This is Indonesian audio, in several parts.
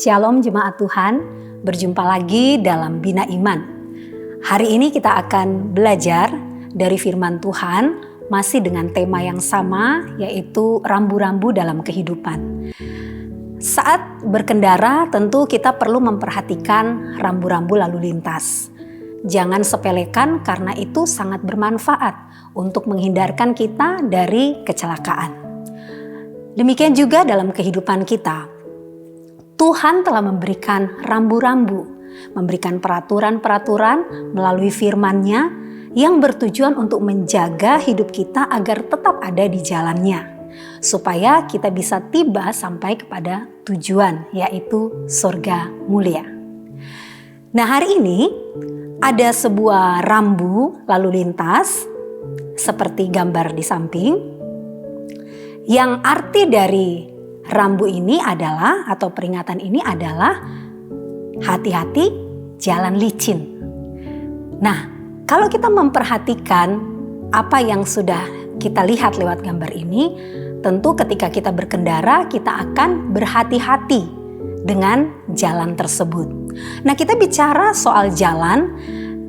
Shalom jemaat Tuhan, berjumpa lagi dalam Bina Iman. Hari ini kita akan belajar dari firman Tuhan, masih dengan tema yang sama, yaitu rambu-rambu dalam kehidupan. Saat berkendara tentu kita perlu memperhatikan rambu-rambu lalu lintas. Jangan sepelekan karena itu sangat bermanfaat untuk menghindarkan kita dari kecelakaan. Demikian juga dalam kehidupan kita. Tuhan telah memberikan rambu-rambu, memberikan peraturan-peraturan melalui firman-Nya yang bertujuan untuk menjaga hidup kita agar tetap ada di jalannya, supaya kita bisa tiba sampai kepada tujuan, yaitu surga mulia. Nah, hari ini ada sebuah rambu lalu lintas seperti gambar di samping, yang arti dari rambu ini adalah, atau peringatan ini adalah, hati-hati jalan licin. Nah, kalau kita memperhatikan apa yang sudah kita lihat lewat gambar ini, tentu ketika kita berkendara kita akan berhati-hati dengan jalan tersebut. Nah, kita bicara soal jalan.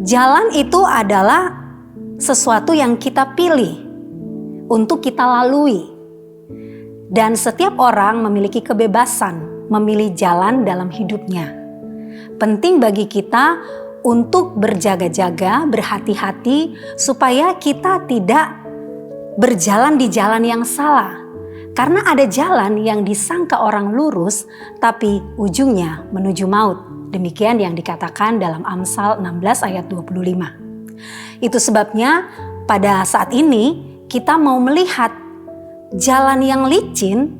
Jalan itu adalah sesuatu yang kita pilih untuk kita lalui. Dan setiap orang memiliki kebebasan memilih jalan dalam hidupnya. Penting bagi kita untuk berjaga-jaga, berhati-hati supaya kita tidak berjalan di jalan yang salah. Karena ada jalan yang disangka orang lurus tapi ujungnya menuju maut. Demikian yang dikatakan dalam Amsal 16 ayat 25. Itu sebabnya pada saat ini kita mau melihat jalan yang licin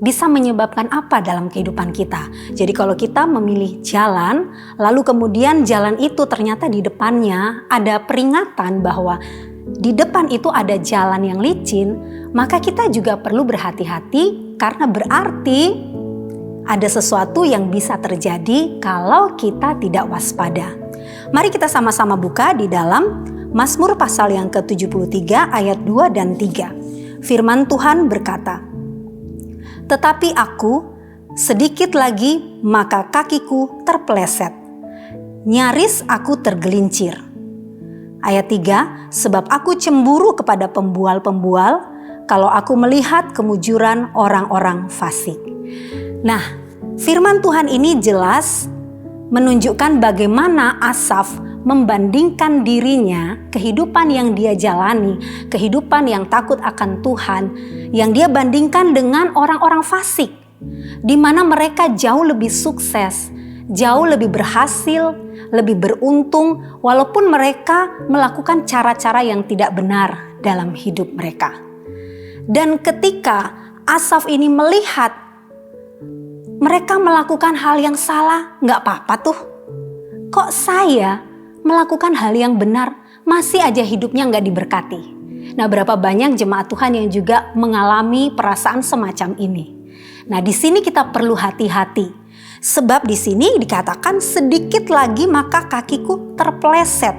bisa menyebabkan apa dalam kehidupan kita. Jadi kalau kita memilih jalan, lalu kemudian jalan itu ternyata di depannya ada peringatan bahwa di depan itu ada jalan yang licin, maka kita juga perlu berhati-hati karena berarti ada sesuatu yang bisa terjadi kalau kita tidak waspada. Mari kita sama-sama buka di dalam Mazmur pasal yang ke-73 ayat 2 dan 3. Firman Tuhan berkata, "Tetapi aku, sedikit lagi maka kakiku terpeleset, nyaris aku tergelincir." Ayat 3, "Sebab aku cemburu kepada pembual-pembual, kalau aku melihat kemujuran orang-orang fasik." Nah, firman Tuhan ini jelas menunjukkan bagaimana Asaf membandingkan dirinya, kehidupan yang dia jalani, kehidupan yang takut akan Tuhan, yang dia bandingkan dengan orang-orang fasik, di mana mereka jauh lebih sukses, jauh lebih berhasil, lebih beruntung, walaupun mereka melakukan cara-cara yang tidak benar dalam hidup mereka. Dan ketika Asaf ini melihat mereka melakukan hal yang salah, gak apa-apa tuh. Kok saya melakukan hal yang benar, masih aja hidupnya nggak diberkati. Nah, berapa banyak jemaat Tuhan yang juga mengalami perasaan semacam ini. Nah, di sini kita perlu hati-hati. Sebab di sini dikatakan sedikit lagi maka kakiku terpeleset.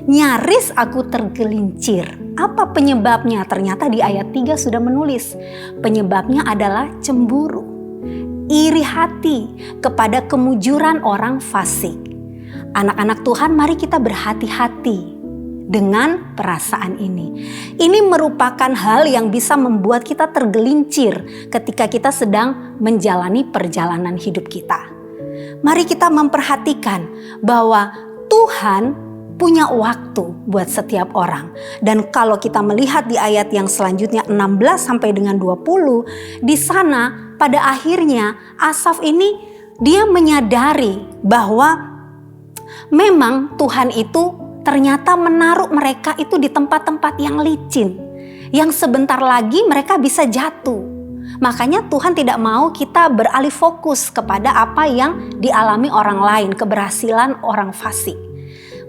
Nyaris aku tergelincir. Apa penyebabnya? Ternyata di ayat 3 sudah menulis. Penyebabnya adalah cemburu. Iri hati kepada kemujuran orang fasik. Anak-anak Tuhan, mari kita berhati-hati dengan perasaan ini. Ini merupakan hal yang bisa membuat kita tergelincir ketika kita sedang menjalani perjalanan hidup kita. Mari kita memperhatikan bahwa Tuhan punya waktu buat setiap orang. Dan kalau kita melihat di ayat yang selanjutnya 16 sampai dengan 20, di sana pada akhirnya Asaf ini dia menyadari bahwa memang Tuhan itu ternyata menaruh mereka itu di tempat-tempat yang licin, yang sebentar lagi mereka bisa jatuh. Makanya Tuhan tidak mau kita beralih fokus kepada apa yang dialami orang lain, keberhasilan orang fasik.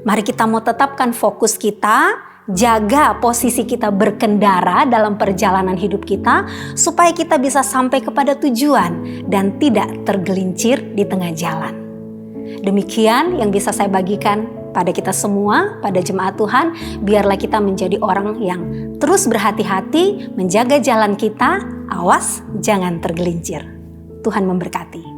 Mari kita mau tetapkan fokus kita, jaga posisi kita berkendara dalam perjalanan hidup kita, supaya kita bisa sampai kepada tujuan dan tidak tergelincir di tengah jalan. Demikian yang bisa saya bagikan pada kita semua, pada jemaat Tuhan. Biarlah kita menjadi orang yang terus berhati-hati, menjaga jalan kita, awas jangan tergelincir. Tuhan memberkati.